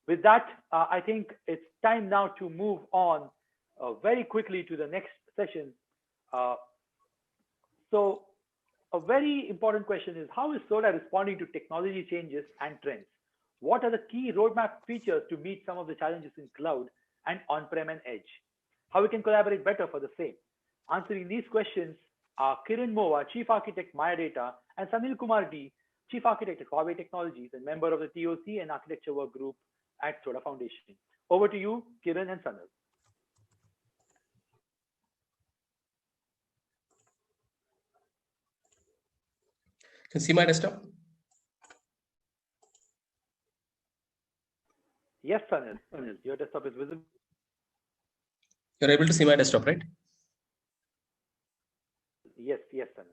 With that, I think it's time now to move on very quickly to the next session. Uh, so a very important question is, how is SODA responding to technology changes and trends? What are the key roadmap features to meet some of the challenges in cloud and on-prem and edge? How we can collaborate better for the same? Answering these questions are Kiran Mova, Chief Architect Maya Data, and Sanil Kumar D, Chief Architect at KUBE Technologies and member of the TOC and Architecture Work Group at SODA Foundation. Over to you, Kiran and Sanil. Can you see my desktop? Yes, Sanil. Your desktop is visible. You're able to see my desktop, right? Yes, Sanil.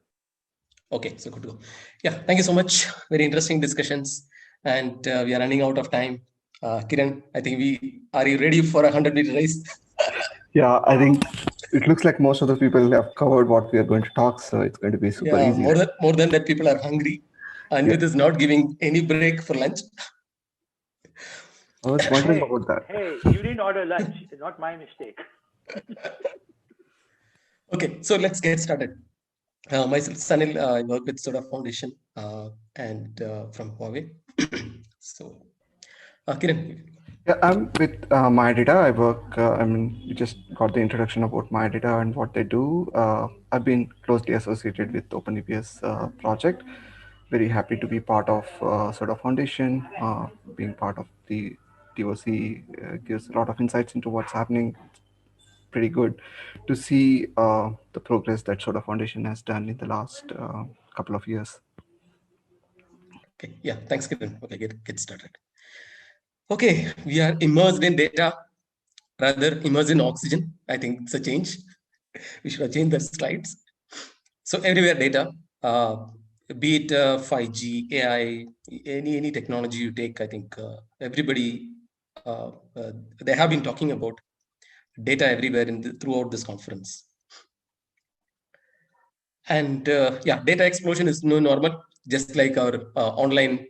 Okay, so good to go. Yeah, thank you so much. Very interesting discussions, and we are running out of time. Kiran, I think are you ready for a 100-meter race? Yeah, I think it looks like most of the people have covered what we are going to talk, so it's going to be super easy. More than that, people are hungry. Anvit is not giving any break for lunch. I was wondering about that. Hey, you didn't order lunch. It's not my mistake. Okay, so let's get started. Myself, Sanil, I work with SODA Foundation and from Huawei. So, Kiran. Yeah, I'm with Maya Data. I work, you just got the introduction about Maya Data and what they do. I've been closely associated with OpenEBS project. Very happy to be part of SODA Foundation. Being part of the TOC gives a lot of insights into what's happening. It's pretty good to see the progress that SODA Foundation has done in the last couple of years. Okay, yeah, thanks, Kiran. Okay, get started. Okay, we are immersed in data, rather immersed in oxygen. I think it's a change. We should have changed the slides. So everywhere data, be it 5G, AI, any technology you take, I think everybody, they have been talking about data everywhere throughout this conference. And yeah, data explosion is new normal, just like our online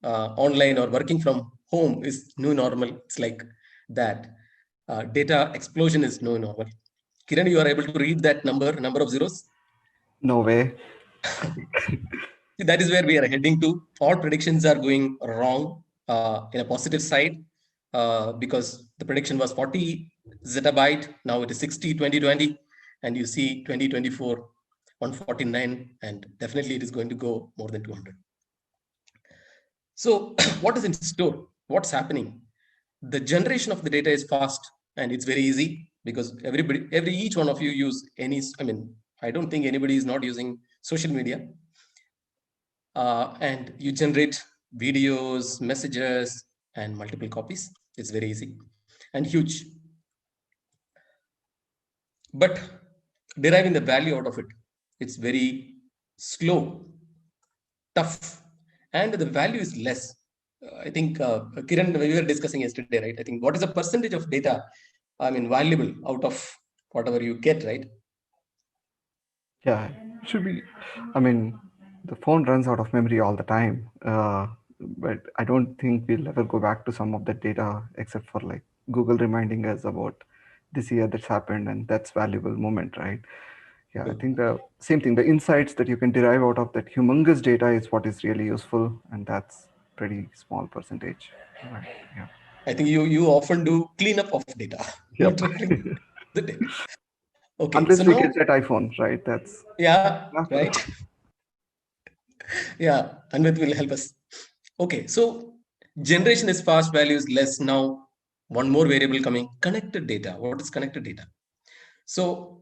or working from home is new normal. It's like that. Data explosion is new normal. Kiran, you are able to read that number of zeros? No way. That is where we are heading to. All predictions are going wrong in a positive side because the prediction was 40 zettabyte. Now it is 60, 2020, and you see 2024, 149, and definitely it is going to go more than 200. So what is in store? What's happening? The generation of the data is fast and it's very easy because each one of you use I don't think anybody is not using social media. And you generate videos, messages, and multiple copies. It's very easy and huge. But deriving the value out of it, it's very slow, tough, and the value is less. I think, Kiran, we were discussing yesterday, right? I think what is the percentage of data, valuable out of whatever you get, right? Yeah, it should be, the phone runs out of memory all the time. But I don't think we'll ever go back to some of that data except for like Google reminding us about this year that's happened and that's valuable moment, right? Yeah, I think the same thing, the insights that you can derive out of that humongous data is what is really useful, and that's pretty small percentage. Right? Yeah. I think you often do cleanup of data. Yep. Not really the data. Okay. Unless so we now, get that iPhone, right? That's right. Yeah, Anvit will help us. Okay, so generation is fast, value is less. Now, one more variable coming, connected data. What is connected data? So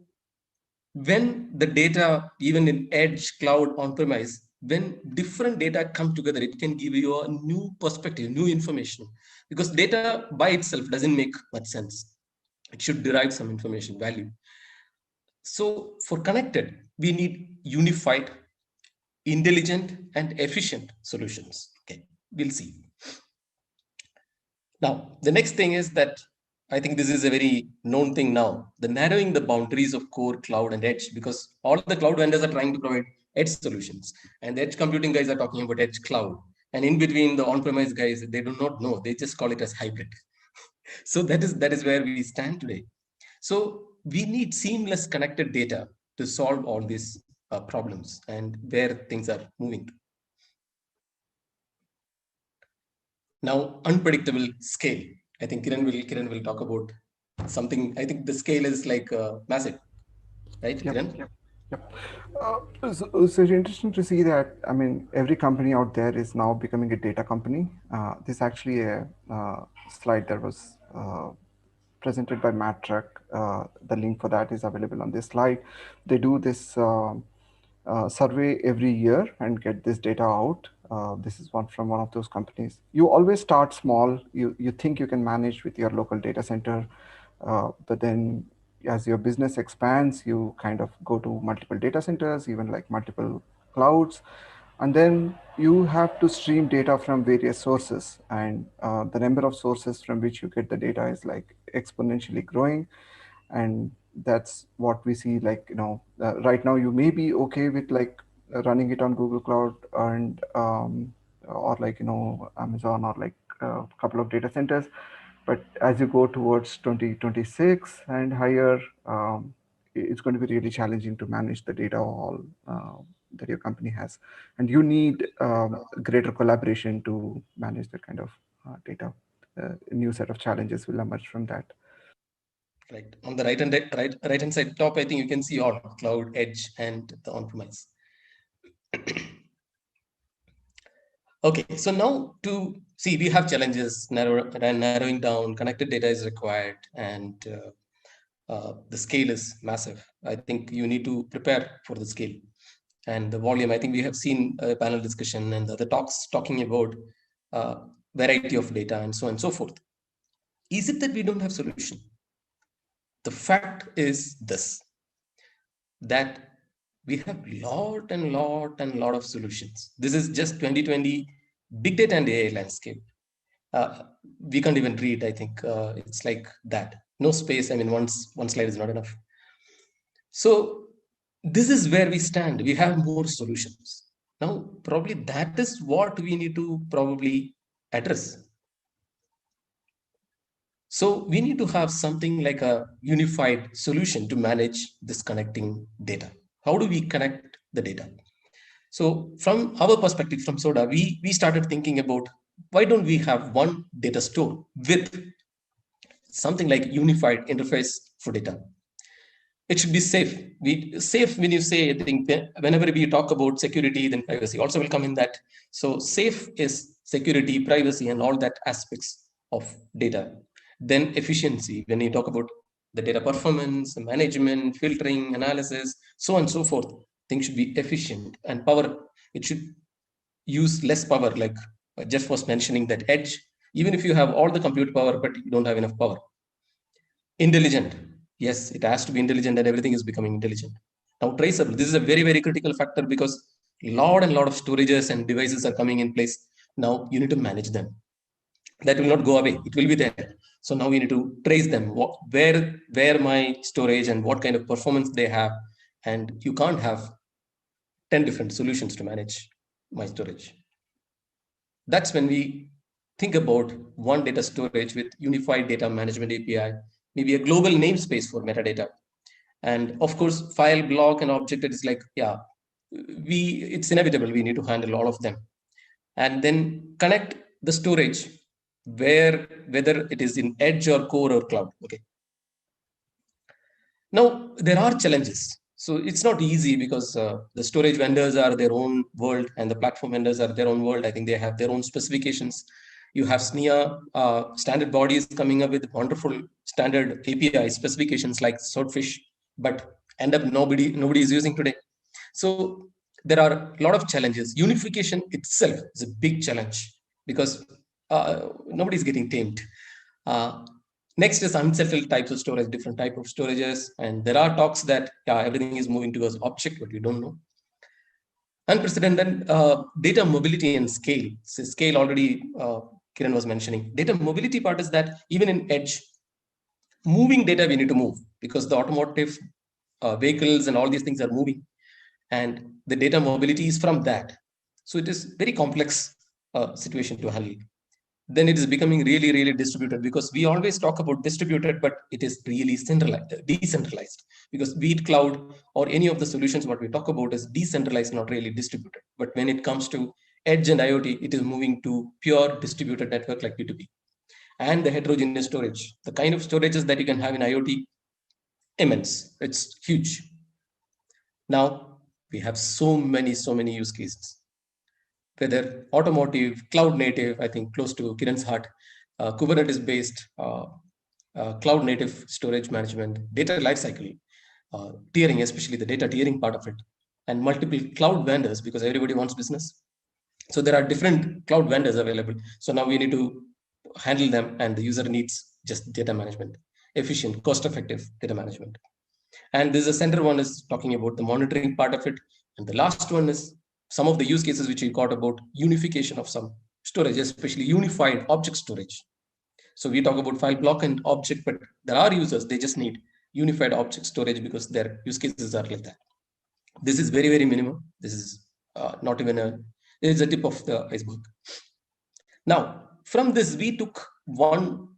when the data, even in edge, cloud, on-premise, when different data come together, it can give you a new perspective, new information. Because data by itself doesn't make much sense. It should derive some information, value. So for connected, we need unified, intelligent, and efficient solutions. Okay, we'll see. Now, the next thing is that I think this is a very known thing now, the narrowing the boundaries of core, cloud, and edge, because all the cloud vendors are trying to provide edge solutions. And the edge computing guys are talking about edge cloud. And in between, the on-premise guys, they do not know. They just call it as hybrid. So that is where we stand today. So we need seamless connected data to solve all these problems and where things are moving. Now, unpredictable scale. I think Kiran will talk about something. I think the scale is like massive, right, Yep. Kiran? Yep. So it's interesting to see that, I mean, every company out there is now becoming a data company. This is actually a slide that was presented by Matt Truck. The link for that is available on this slide. They do this survey every year and get this data out. This is one from one of those companies. You always start small. You think you can manage with your local data center, but then as your business expands, you kind of go to multiple data centers, even like multiple clouds. And then you have to stream data from various sources. And the number of sources from which you get the data is like exponentially growing. And that's what we see, like, right now you may be okay with like running it on Google Cloud and or like, Amazon or like a couple of data centers. But as you go towards 2026 and higher, it's going to be really challenging to manage the data all that your company has. And you need greater collaboration to manage that kind of data. A new set of challenges will emerge from that. Right. On the right hand side top, I think you can see all cloud, edge, and the on-premise. Okay, so now to see, we have challenges, narrowing down, connected data is required, and the scale is massive. I think you need to prepare for the scale and the volume. I think we have seen a panel discussion and the talks talking about variety of data and so on and so forth. Is it that we don't have solution? The fact is this, that we have lot of solutions. This is just 2020 big data and AI landscape. We can't even read. I think it's like that. No space. I mean, one slide is not enough. So this is where we stand. We have more solutions. Now, probably that is what we need to probably address. So we need to have something like a unified solution to manage this connecting data. How do we connect the data? So from our perspective, from SODA, we started thinking about, why don't we have one data store with something like unified interface for data? It should be safe. Safe, when you say, I think whenever we talk about security, then privacy also will come in that. So safe is security, privacy, and all that aspects of data. Then efficiency, when you talk about the data performance, management, filtering, analysis, so on and so forth. Things should be efficient, and power, it should use less power. Like Jeff was mentioning, that edge, even if you have all the compute power, but you don't have enough power. Intelligent, yes, it has to be intelligent, and everything is becoming intelligent. Now traceable, this is a very critical factor, because lot and lot of storages and devices are coming in place. Now you need to manage them. That will not go away, it will be there. So now we need to trace them, where my storage and what kind of performance they have. And you can't have 10 different solutions to manage my storage. That's when we think about one data storage with unified data management API, maybe a global namespace for metadata. And of course, file, block, and object, it is like, yeah, it's inevitable, we need to handle all of them. And then connect the storage, whether it is in edge or core or cloud. Okay. Now, there are challenges. So it's not easy, because the storage vendors are their own world, and the platform vendors are their own world. I think they have their own specifications. You have SNIA standard bodies coming up with wonderful standard API specifications like Swordfish, but end up nobody is using today. So there are a lot of challenges. Unification itself is a big challenge, because nobody's getting tamed. Next is unsettled types of storage, different type of storages. And there are talks that everything is moving towards object, but we don't know. Unprecedented data mobility and scale. So scale already Kiran was mentioning. Data mobility part is that even in edge, moving data we need to move, because the automotive vehicles and all these things are moving. And the data mobility is from that. So it is very complex situation to handle. Then it is becoming really, really distributed, because we always talk about distributed, but it is really decentralized, because be it cloud or any of the solutions, what we talk about is decentralized, not really distributed. But when it comes to edge and IoT, it is moving to pure distributed network like P2P. And the heterogeneous storage, the kind of storages that you can have in IoT, immense, it's huge. Now we have so many use cases, whether automotive, cloud native, I think close to Kiran's heart, Kubernetes based, cloud native storage management, data lifecycle, tiering, especially the data tiering part of it, and multiple cloud vendors, because everybody wants business. So there are different cloud vendors available. So now we need to handle them, and the user needs just data management, efficient, cost-effective data management. And this is the center one is talking about the monitoring part of it. And the last one is some of the use cases which we got about unification of some storage, especially unified object storage. So we talk about file block and object, but there are users, they just need unified object storage because their use cases are like that. This is very, very minimum. This is not even it's a tip of the iceberg. Now, from this, we took one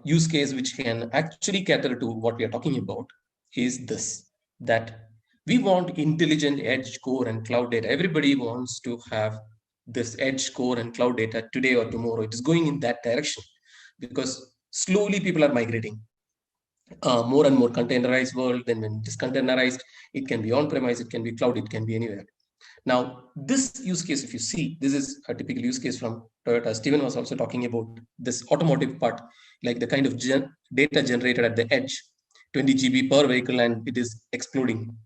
use case which can actually cater to what we are talking about, is this, that we want intelligent edge, core, and cloud data. Everybody wants to have this edge, core, and cloud data today or tomorrow. It is going in that direction because slowly people are migrating. More and more containerized world. Then when it is containerized, it can be on-premise, it can be cloud, it can be anywhere. Now, this use case, if you see, this is a typical use case from Toyota. Steven was also talking about this automotive part, like the kind of data generated at the edge, 20 GB per vehicle, and it is exploding.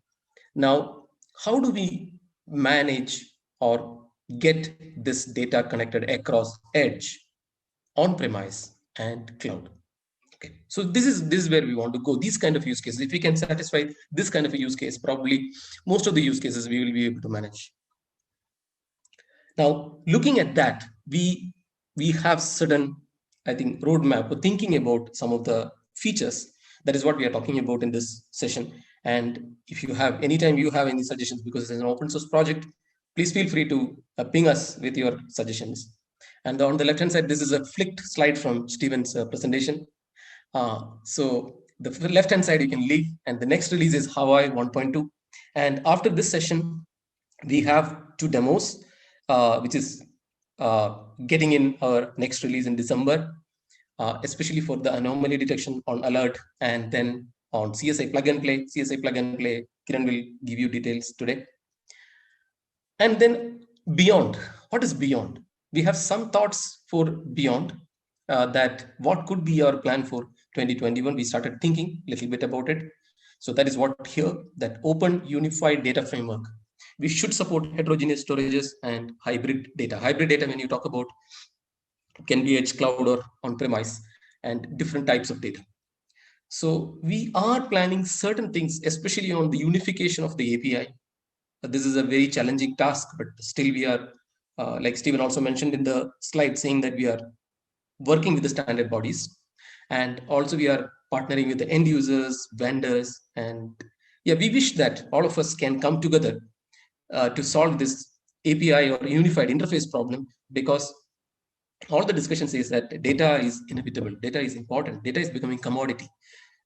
Now, how do we manage or get this data connected across edge, on-premise, and cloud? Okay, so this is where we want to go. These kind of use cases, if we can satisfy this kind of a use case, probably most of the use cases we will be able to manage. Now, looking at that, we have certain, I think, roadmap or thinking about some of the features. That is what we are talking about in this session. And if you have, anytime you have any suggestions, because it's an open source project, please feel free to ping us with your suggestions. And on the left-hand side, this is a flicked slide from Steven's presentation. So the left-hand side you can leave, and the next release is Hawaii 1.2. And after this session, we have 2 demos, which is getting in our next release in December, especially for the anomaly detection on alert, and then on CSI Plug and Play. CSI Plug and Play, Kiran will give you details today. And then beyond, what is beyond? We have some thoughts for beyond, that what could be our plan for 2021. We started thinking a little bit about it. So that is what here, that open unified data framework. We should support heterogeneous storages and hybrid data. Hybrid data, when you talk about, can be edge, cloud, or on-premise, and different types of data. So we are planning certain things, especially on the unification of the API. This is a very challenging task, but still we are, like Steven also mentioned in the slide, saying that we are working with the standard bodies. And also we are partnering with the end users, vendors, and yeah, we wish that all of us can come together to solve this API or unified interface problem, because all the discussion says that data is inevitable, data is important, data is becoming commodity.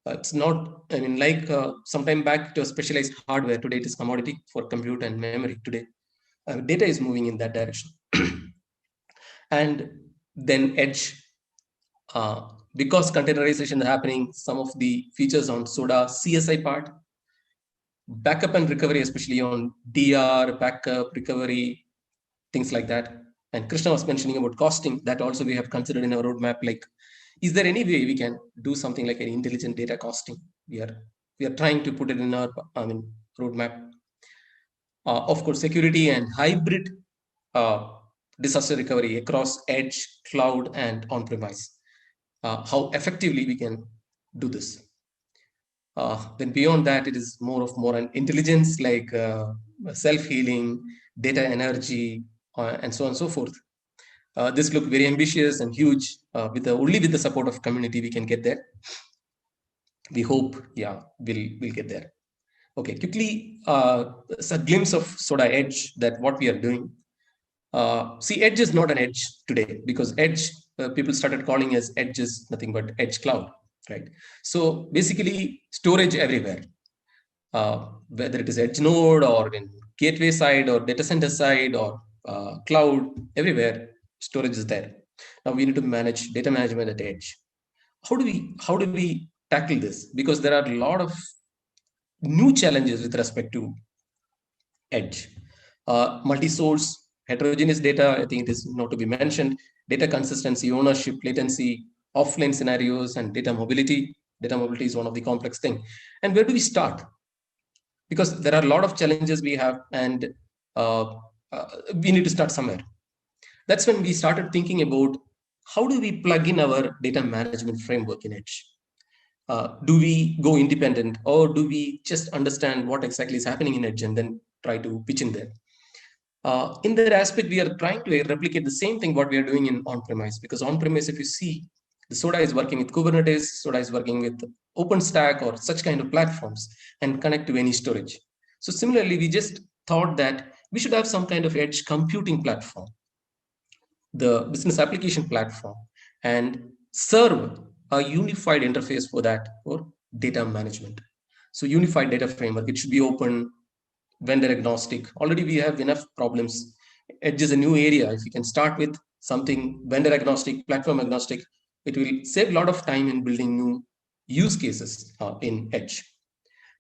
It's not, I mean, like some time back to a specialized hardware, today it is commodity for compute and memory today. Data is moving in that direction. And then edge, because containerization is happening, some of the features on SODA CSI part, backup and recovery, especially on DR, backup, recovery, things like that. And Krishna was mentioning about costing, that also we have considered in our roadmap. Like, is there any way we can do something like an intelligent data costing? We are trying to put it in our roadmap. Of course, security and hybrid disaster recovery across edge, cloud, and on-premise. How effectively we can do this. Then beyond that, it is more an intelligence, like self-healing, data energy, and so on and so forth. This look very ambitious and huge. Only with the support of community we can get there. We hope, yeah, we'll get there. Okay, quickly, it's a glimpse of SODA Edge, that what we are doing. See, edge is not an edge today because edge, people started calling as edge is nothing but edge cloud, right? So basically storage everywhere, whether it is edge node or in gateway side or data center side or cloud, everywhere storage is there. Now we need to manage data management at edge. How do we tackle this? Because there are a lot of new challenges with respect to edge. Multi-source, heterogeneous data, I think it is not to be mentioned, data consistency, ownership, latency, offline scenarios, and data mobility. Data mobility is one of the complex things. And where do we start? Because there are a lot of challenges we have, and uh, we need to start somewhere. That's when we started thinking about how do we plug in our data management framework in Edge? Do we go independent, or do we just understand what exactly is happening in Edge and then try to pitch in there? In that aspect, we are trying to replicate the same thing what we are doing in on-premise, because on-premise, if you see, the SODA is working with Kubernetes, SODA is working with OpenStack or such kind of platforms and connect to any storage. So similarly, we just thought that we should have some kind of edge computing platform, the business application platform, and serve a unified interface for that for data management. So unified data framework, it should be open, vendor agnostic. Already we have enough problems. Edge is a new area. If you can start with something vendor agnostic, platform agnostic, it will save a lot of time in building new use cases in Edge.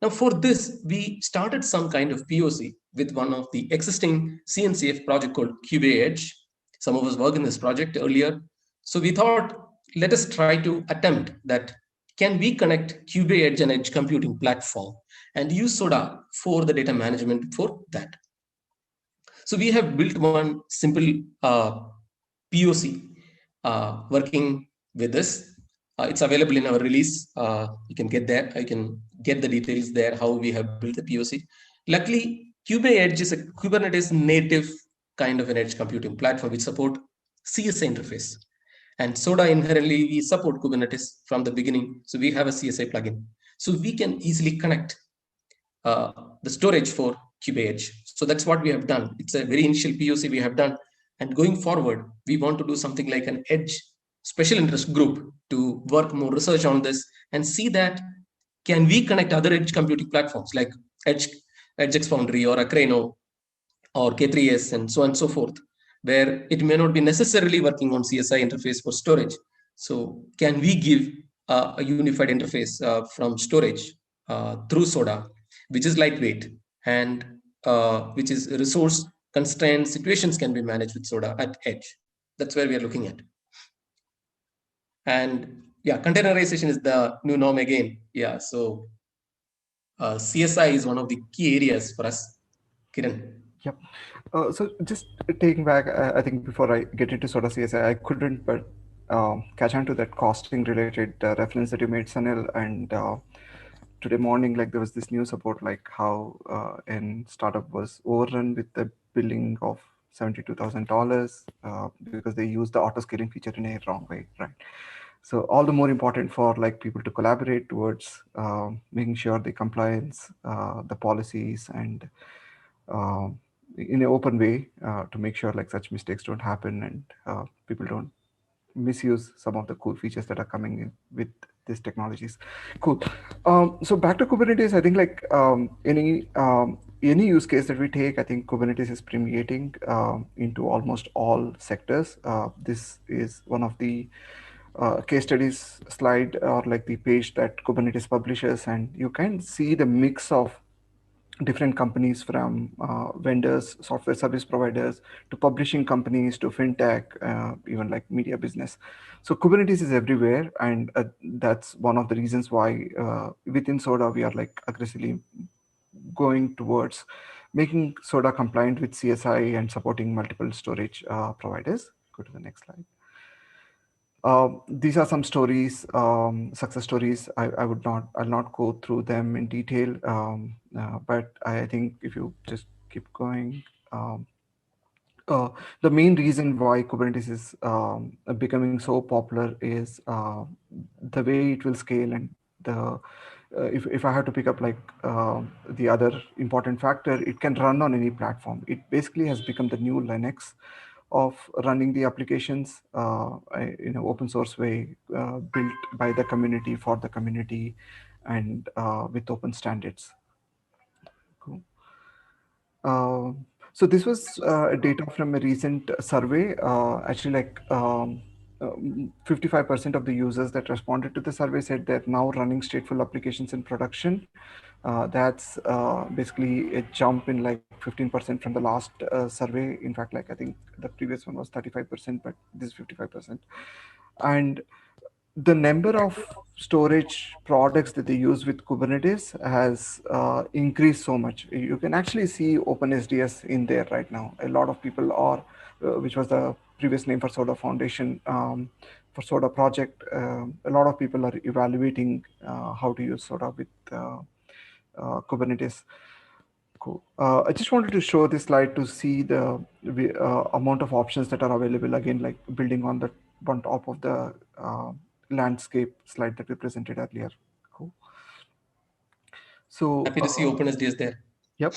Now for this, we started some kind of POC with one of the existing CNCF project called KUBE Edge. Some of us worked in this project earlier. So we thought, let us try to attempt that. Can we connect KUBE Edge and Edge computing platform and use SODA for the data management for that? So we have built one simple POC working with this. It's available in our release. You can get there. I can get the details there, how we have built the POC. Luckily, KUBE Edge is a Kubernetes native kind of an edge computing platform which support CSI interface. And SODA inherently, we support Kubernetes from the beginning. So we have a CSI plugin. So we can easily connect the storage for KUBE Edge. So that's what we have done. It's a very initial POC we have done. And going forward, we want to do something like an edge special interest group to work more research on this and see that can we connect other edge computing platforms like EdgeX Foundry or Akraino or K3S and so on and so forth, where it may not be necessarily working on CSI interface for storage. So can we give a unified interface from storage through SODA, which is lightweight and which is resource constrained situations can be managed with SODA at edge. That's where we are looking at. And yeah, containerization is the new norm again. Yeah, so CSI is one of the key areas for us. Kiran. Yep. So just taking back, I think before I get into sort of CSI, I couldn't but catch on to that costing related reference that you made, Sanil. And today morning, like there was this news about like how an startup was overrun with the billing of $72,000 because they used the auto scaling feature in a wrong way, right? So all the more important for like people to collaborate towards making sure the compliance, the policies, and in an open way to make sure like such mistakes don't happen and people don't misuse some of the cool features that are coming in with these technologies. Cool. So back to Kubernetes, I think like any use case that we take, I think Kubernetes is permeating into almost all sectors. This is one of the case studies slide or like the page that Kubernetes publishes, and you can see the mix of different companies from vendors, software service providers, to publishing companies, to fintech, even like media business. So Kubernetes is everywhere, and that's one of the reasons why within SODA we are like aggressively going towards making SODA compliant with CSI and supporting multiple storage providers. Go to the next slide. These are some stories, success stories. I'll not go through them in detail, but I think if you just keep going, the main reason why Kubernetes is becoming so popular is the way it will scale and the if I have to pick up like the other important factor, it can run on any platform. It basically has become the new Linux of running the applications, in an open source way, built by the community for the community, and with open standards. Cool. So this was data from a recent survey. Actually, like 55% of the users that responded to the survey said they're now running stateful applications in production. That's basically a jump in like 15% from the last survey. In fact, like I think the previous one was 35%, but this is 55%. And the number of storage products that they use with Kubernetes has increased so much. You can actually see OpenSDS in there right now. A lot of people are, which was the previous name for Soda Foundation, for Soda project. A lot of people are evaluating how to use Soda with Kubernetes. Cool. I just wanted to show this slide to see the amount of options that are available. Again, like building on the on top of the landscape slide that we presented earlier. Cool. So Happy to see OpenSDS there. yep.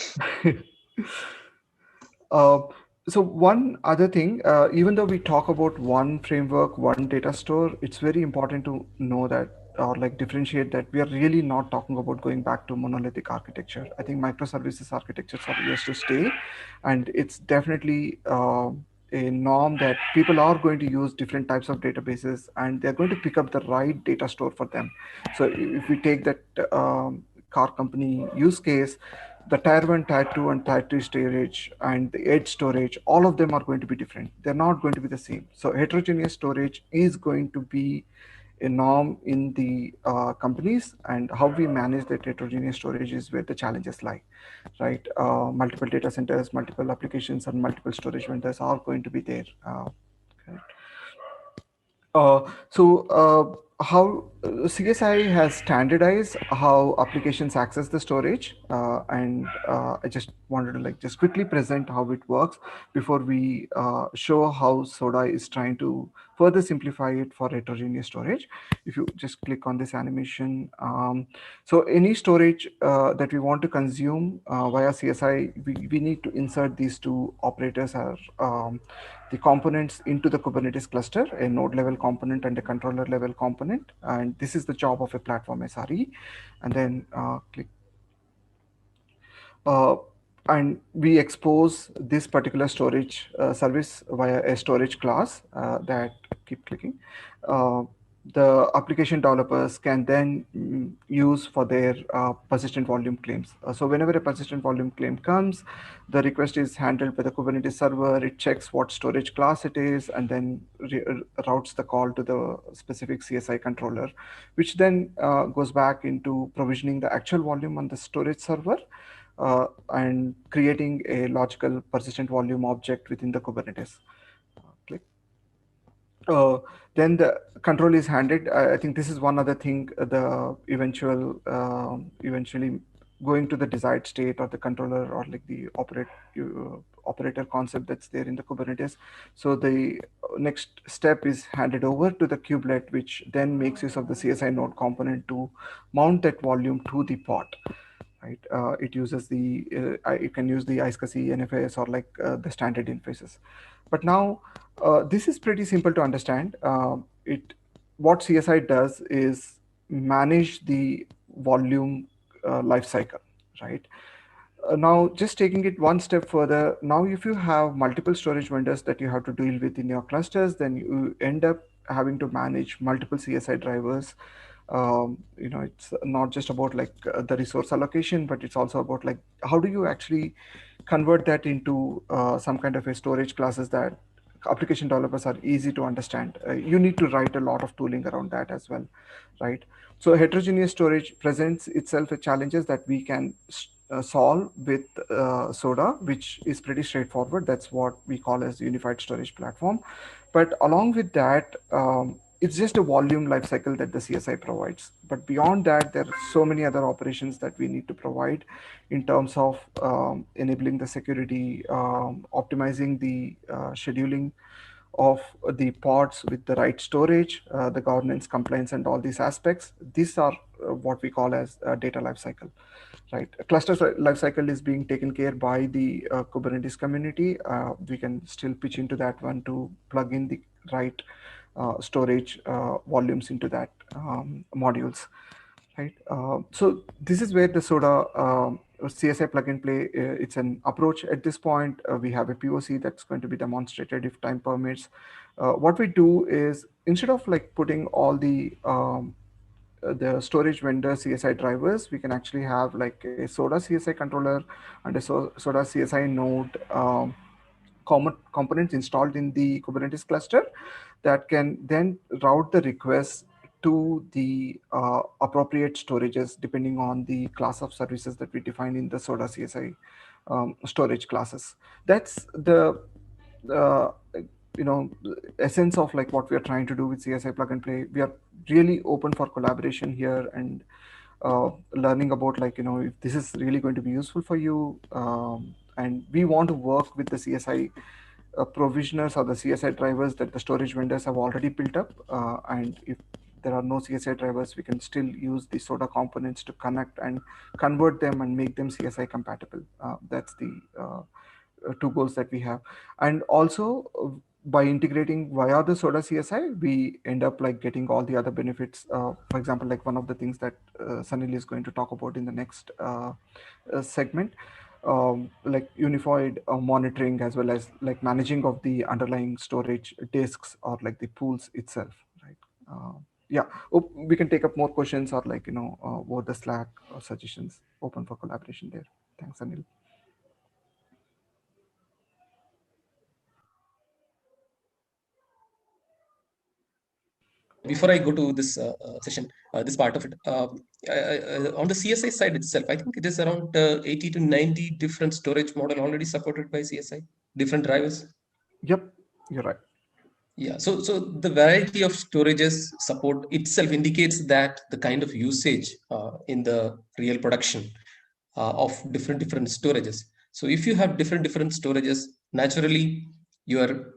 Uh, so one other thing, even though we talk about one framework, one data store, it's very important to know that, or like differentiate that we are really not talking about going back to monolithic architecture. I think microservices architectures are here to stay, and it's definitely a norm that people are going to use different types of databases, and they're going to pick up the right data store for them. So if we take that car company use case, the tier 1, tier 2, and tier 3 storage and the edge storage, all of them are going to be different. They're not going to be the same. So heterogeneous storage is going to be a norm in the companies, and how we manage that heterogeneous storage is where the challenges lie, right? Multiple data centers, multiple applications, and multiple storage vendors are going to be there. Okay. How CSI has standardized how applications access the storage, and I just wanted to like just quickly present how it works before we show how Soda is trying to further simplify it for heterogeneous storage. If you just click on this animation, so any storage that we want to consume via CSI, we need to insert these two operators, or the components into the Kubernetes cluster, a node level component and a controller level component. And this is the job of a platform SRE. And then click. And we expose this particular storage service via a storage class that keep clicking. The application developers can then use for their persistent volume claims. So whenever a persistent volume claim comes, the request is handled by the Kubernetes server. It checks what storage class it is, and then routes the call to the specific CSI controller, which then goes back into provisioning the actual volume on the storage server, and creating a logical persistent volume object within the Kubernetes. Click. Then the control is handed. I think this is one other thing, the eventually going to the desired state, or the controller, or like the operator concept that's there in the Kubernetes. So the next step is handed over to the kubelet, which then makes use of the CSI node component to mount that volume to the pod. Right? It uses the, it can use the iSCSI NFS, or like the standard interfaces. But now this is pretty simple to understand. What CSI does is manage the volume lifecycle, right? Now, just taking it one step further, now if you have multiple storage vendors that you have to deal with in your clusters, then you end up having to manage multiple CSI drivers. It's not just about like the resource allocation, but it's also about like how do you actually convert that into some kind of a storage classes that application developers are easy to understand. You need to write a lot of tooling around that as well, right? So heterogeneous storage presents itself a challenges that we can solve with Soda, which is pretty straightforward. That's what we call as unified storage platform. But along with that, it's just a volume lifecycle that the CSI provides. But beyond that, there are so many other operations that we need to provide in terms of enabling the security, optimizing the scheduling of the pods with the right storage, the governance, compliance, and all these aspects. These are what we call as a data lifecycle. Right, a cluster lifecycle is being taken care by the Kubernetes community. We can still pitch into that one to plug in the right storage volumes into that modules. Right. So this is where the CSI plug and play. It's an approach at this point. We have a POC that's going to be demonstrated if time permits. What we do is, instead of like putting all the storage vendor CSI drivers, we can actually have like a SODA CSI controller and a SODA CSI node common components installed in the Kubernetes cluster that can then route the requests to the appropriate storages depending on the class of services that we define in the SODA CSI storage classes. That's the uh, essence of like what we are trying to do with CSI plug and play. We are really open for collaboration here and learning about like if this is really going to be useful for you, and we want to work with the CSI provisioners or the CSI drivers that the storage vendors have already built up, and if there are no CSI drivers, we can still use the SODA components to connect and convert them and make them CSI compatible. That's the two goals that we have. And also by integrating via the SODA CSI, we end up like getting all the other benefits. For example, like one of the things that Sunil is going to talk about in the next segment, like unified monitoring as well as like managing of the underlying storage disks or like the pools itself, right? Yeah, we can take up more questions or like over the Slack or suggestions. Open for collaboration there. Thanks, Anil. Before I go to this session, this part of it, on the CSI side itself, I think it is around 80 to 90 different storage model already supported by CSI, different drivers. Yep, you're right. Yeah, so the variety of storages support itself indicates that the kind of usage in the real production of different storages. So if you have different storages, naturally your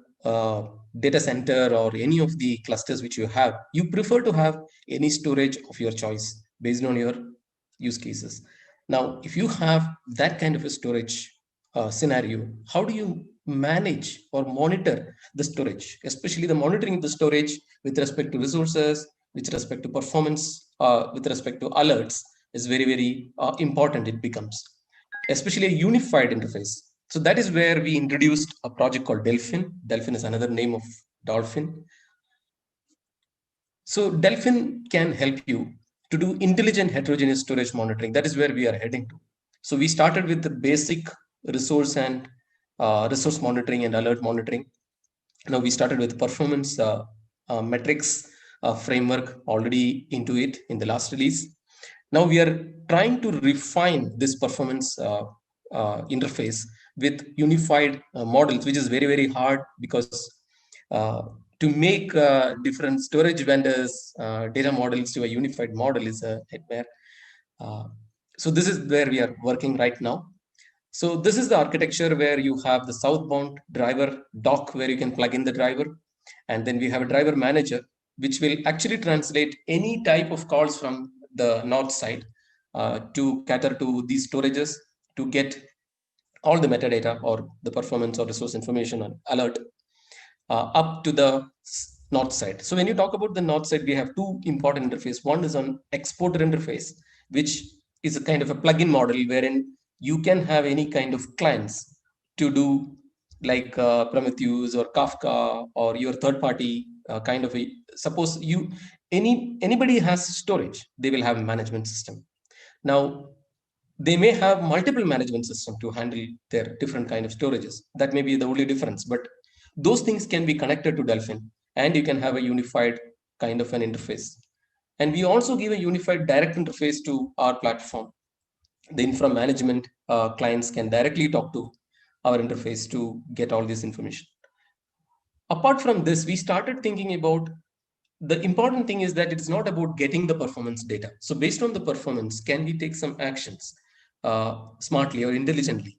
data center or any of the clusters which you have, you prefer to have any storage of your choice based on your use cases. Now, if you have that kind of a storage scenario, how do you manage or monitor the storage, especially the monitoring of the storage with respect to resources, with respect to performance, with respect to alerts is very, very important. It becomes, especially a unified interface. So that is where we introduced a project called Delphin. Delphin is another name of Dolphin. So Delphin can help you to do intelligent heterogeneous storage monitoring. That is where we are heading to. So we started with the basic resource and resource monitoring and alert monitoring. Now we started with performance metrics framework already into it in the last release. Now we are trying to refine this performance interface with unified models, which is very, very hard because to make different storage vendors data models to a unified model is a nightmare. So this is where we are working right now. So this is the architecture where you have the southbound driver dock where you can plug in the driver. And then we have a driver manager, which will actually translate any type of calls from the north side to cater to these storages to get all the metadata or the performance or resource information on alert up to the north side. So when you talk about the north side, we have two important interfaces. One is on exporter interface, which is a kind of a plugin model wherein you can have any kind of clients to do like Prometheus or Kafka or your third party kind of a, suppose anybody has storage, they will have a management system. Now, they may have multiple management systems to handle their different kind of storages. That may be the only difference, but those things can be connected to Delphin and you can have a unified kind of an interface. And we also give a unified direct interface to our platform. The infra management clients can directly talk to our interface to get all this information. Apart from this, we started thinking about the important thing is that it's not about getting the performance data. So based on the performance, can we take some actions smartly or intelligently?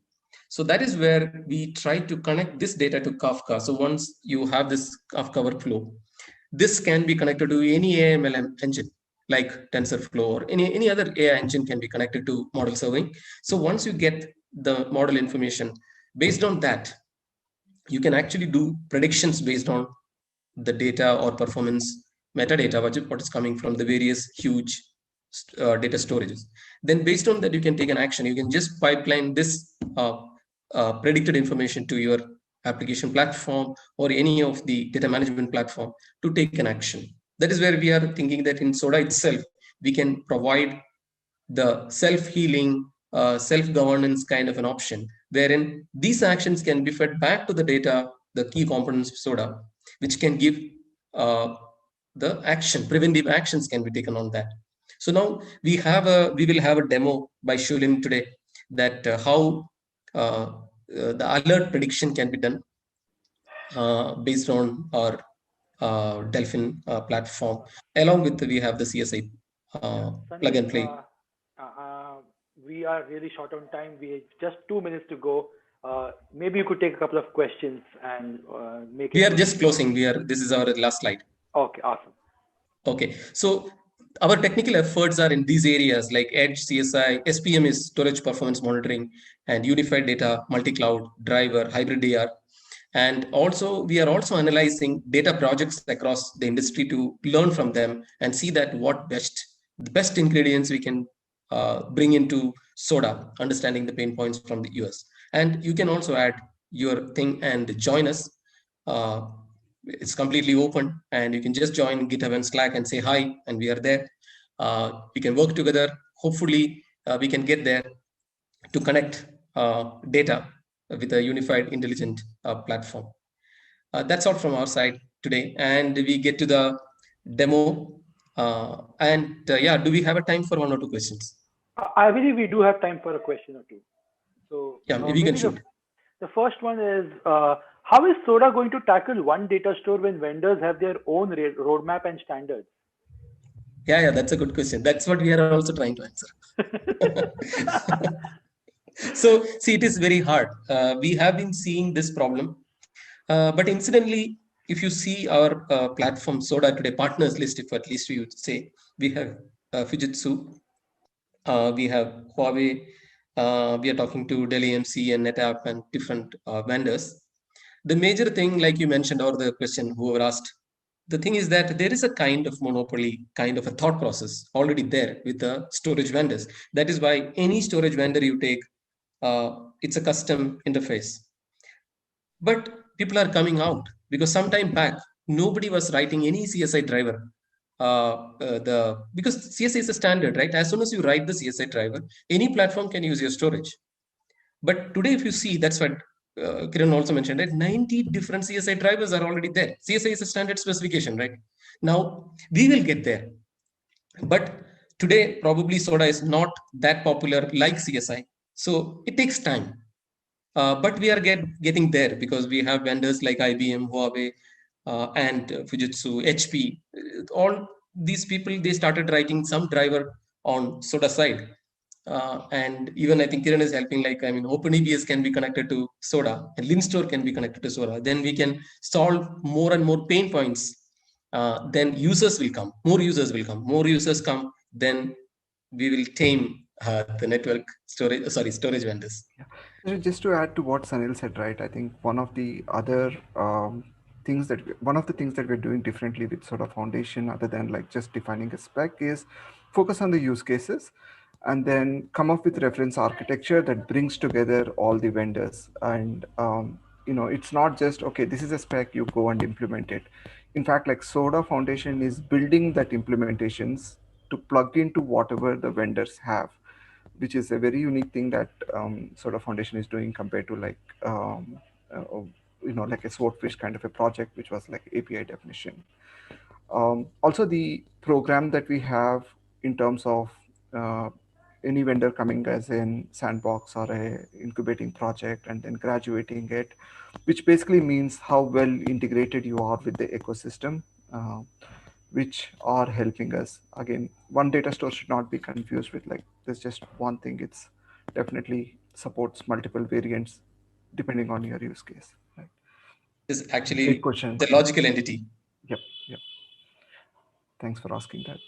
So that is where we try to connect this data to Kafka. So once you have this Kafka workflow, this can be connected to any AML engine. like TensorFlow or any other AI engine can be connected to model serving. So once you get the model information, based on that, you can actually do predictions based on the data or performance metadata, what is coming from the various huge data storages. Then based on that, you can take an action. You can just pipeline this predicted information to your application platform or any of the data management platform to take an action. That is where we are thinking that in SODA itself, we can provide the self-healing, self-governance kind of an option, wherein these actions can be fed back to the data, the key components of SODA, which can give the action, preventive actions can be taken on that. So now we will have a demo by Shulin today that how the alert prediction can be done based on our Delphin platform. Along with we have the CSI plug and play. We are really short on time. We have just 2 minutes to go. Maybe you could take a couple of questions and make it. We are just closing. This is our last slide. Okay, awesome. Okay, so our technical efforts are in these areas like Edge, CSI, SPM is storage performance monitoring, and unified data, multi-cloud, driver, hybrid DR. And also, we are also analyzing data projects across the industry to learn from them and see that the best ingredients we can bring into SODA, understanding the pain points from the US. And you can also add your thing and join us. It's completely open, and you can just join GitHub and Slack and say hi, and we are there. We can work together. Hopefully, we can get there to connect data with a unified, intelligent platform. That's all from our side today, and we get to the demo. Yeah, do we have a time for 1 or 2 questions? I believe we do have time for a question or two. So yeah, we can shoot. The first one is, how is SODA going to tackle one data store when vendors have their own roadmap and standards? Yeah, that's a good question. That's what we are also trying to answer. So, see, it is very hard. We have been seeing this problem. But incidentally, if you see our platform SODA today partners list, if at least we would say, we have Fujitsu, we have Huawei, we are talking to Dell EMC and NetApp and different vendors. The major thing, like you mentioned, or the question whoever asked, the thing is that there is a kind of monopoly, kind of a thought process already there with the storage vendors. That is why any storage vendor you take, it's a custom interface. But people are coming out because some time back, nobody was writing any CSI driver. Because CSI is a standard, right? As soon as you write the CSI driver, any platform can use your storage. But today, if you see, that's what Kiran also mentioned, right? 90 different CSI drivers are already there. CSI is a standard specification, right? Now, we will get there. But today, probably SODA is not that popular like CSI. So it takes time. But we are getting there because we have vendors like IBM, Huawei, and Fujitsu, HP. All these people, they started writing some driver on SODA side. And even I think Kiran is helping, like, I mean, OpenEBS can be connected to SODA and LinStore can be connected to SODA. Then we can solve more and more pain points. Then users will come, more users will come, more users come, then we will tame the network storage vendors. Yeah. Just to add to what Sanil said, right? I think one of the other things that we're doing differently with SODA Foundation, other than like just defining a spec, is focus on the use cases and then come up with reference architecture that brings together all the vendors. And it's not just, okay, this is a spec, you go and implement it. In fact, like SODA Foundation is building that implementations to plug into whatever the vendors have, which is a very unique thing that SODA Foundation is doing compared to like like a Swordfish kind of a project, which was like API definition. Also, the program that we have in terms of any vendor coming as a sandbox or a incubating project and then graduating it, which basically means how well integrated you are with the ecosystem, which are helping us. Again, one data store should not be confused with like, there's just one thing. It's definitely supports multiple variants depending on your use case. Right? Is actually the logical entity. Yep. Thanks for asking that.